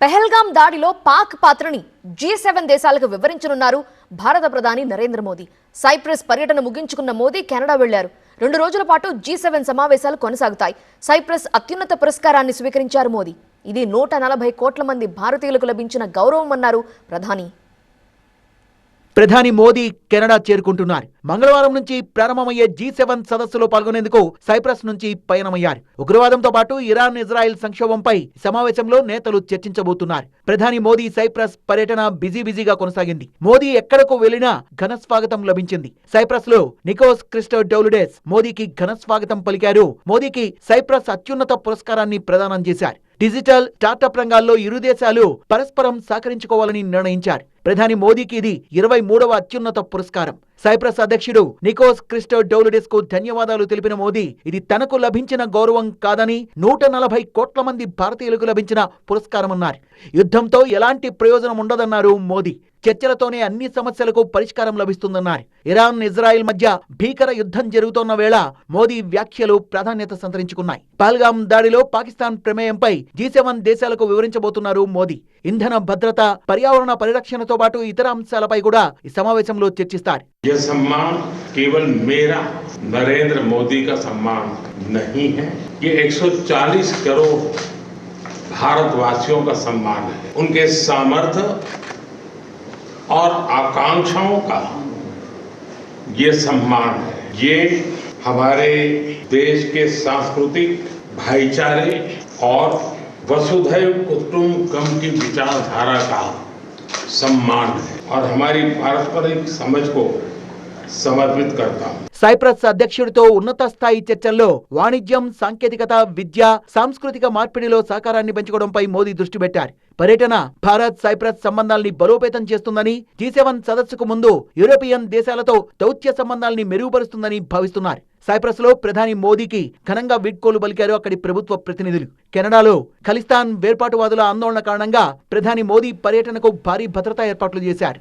పెహల్గాం దాడిలో పాక్ పాత్రని G7 దేశాలకు వివరించనున్నారు భారత ప్రధాని నరేంద్ర మోదీ. సైప్రస్ పర్యటన ముగించుకున్న మోదీ కెనడా వెళ్లారు. 2 రోజుల పాటు G7 సమావేశాలు కొనసాగుతాయి. సైప్రస్ అత్యున్నత పురస్కారాన్ని స్వీకరించారు మోదీ. ఇది 140 కోట్ల మంది భారతీయులకు లభించిన గౌరవం అన్నారు ప్రధాని. ప్రధాని మోదీ కెనడా చేరుకుంటున్నారు. మంగళవారం నుంచి ప్రారంభమయ్యే G7 సదస్సులో పాల్గొనేందుకు సైప్రస్ నుంచి పయనమయ్యారు. ఉగ్రవాదంతో పాటు ఇరాన్ ఇజ్రాయెల్ సంక్షోభంపై సమావేశంలో నేతలు చర్చించబోతున్నారు. ప్రధాని మోదీ సైప్రస్ పర్యటన బిజీగా కొనసాగింది. మోదీ ఎక్కడకు వెళ్లినా ఘన స్వాగతం లభించింది. సైప్రస్ లో నికోస్ క్రిస్టోడౌలిడెస్ మోదీకి ఘన స్వాగతం పలికారు. మోదీకి సైప్రస్ అత్యున్నత పురస్కారాన్ని ప్రదానం చేశారు. డిజిటల్ స్టార్టప్ రంగాల్లో ఇరు దేశాలు పరస్పరం సహకరించుకోవాలని నిర్ణయించారు. ప్రధాని మోదీకి ఇది 23వ అత్యున్నత పురస్కారం. సైప్రస్ అధ్యక్షుడు నికోస్ క్రిస్టోడౌలిడెస్ కు ధన్యవాదాలు తెలిపిన మోదీ ఇది తనకు లభించిన గౌరవం కాదని 140 కోట్ల మంది భారతీయులకు లభించిన పురస్కారమన్నారు. యుద్ధంతో ఎలాంటి ప్రయోజనం ఉండదన్నారు మోదీ. చర్చలతోనే అన్ని సమస్యలకు పరిష్కారం లభిస్తుందన్నారు. ఇరాన్ ఇజ్రాయెల్ మధ్య భీకర యుద్ధం జరుగుతోన్న వేళ మోదీ వ్యాఖ్యలు ప్రాధాన్యత సంతరించుకున్నాయి. పహల్గాం దాడిలో పాకిస్తాన్ ప్రమేయంపై G7 దేశాలకు వివరించబోతున్నారు మోదీ. ఇంధన భద్రత, పర్యావరణ పరిరక్షణతో పాటు ఇతర అంశాలపై కూడా ఈ సమావేశంలో చర్చిస్తారు. ये सम्मान केवल मेरा नरेंद्र मोदी का सम्मान नहीं है, ये 140 करोड़ भारतवासियों का सम्मान है. उनके सामर्थ्य और आकांक्षाओं का ये सम्मान है. ये हमारे देश के सांस्कृतिक भाईचारे और वसुधैव कुटुंबकम की विचारधारा का सम्मान है और हमारी पारस्परिक समझ को समर्पित करता हूं. సైప్రస్ అధ్యక్షుడితో ఉన్నత స్థాయి చర్చల్లో వాణిజ్యం, సాంకేతికత, విద్య, సాంస్కృతిక మార్పిడిలో సహకారాన్ని పెంచుకోవడంపై మోదీ దృష్టి పెట్టారు. పర్యటన భారత్ సైప్రస్ సంబంధాల్ని బలోపేతం చేస్తుందని, G7 సదస్సుకు ముందు యూరోపియన్ దేశాలతో దౌత్య సంబంధాల్ని మెరుగుపరుస్తుందని భావిస్తున్నారు. సైప్రస్ లో ప్రధాని మోదీకి ఘనంగా వీడ్కోలు పలికారు అక్కడి ప్రభుత్వ ప్రతినిధులు. కెనడాలో ఖలిస్తాన్ వేర్పాటువాదుల ఆందోళన కారణంగా ప్రధాని మోదీ పర్యటనకు భారీ భద్రతా ఏర్పాట్లు చేశారు.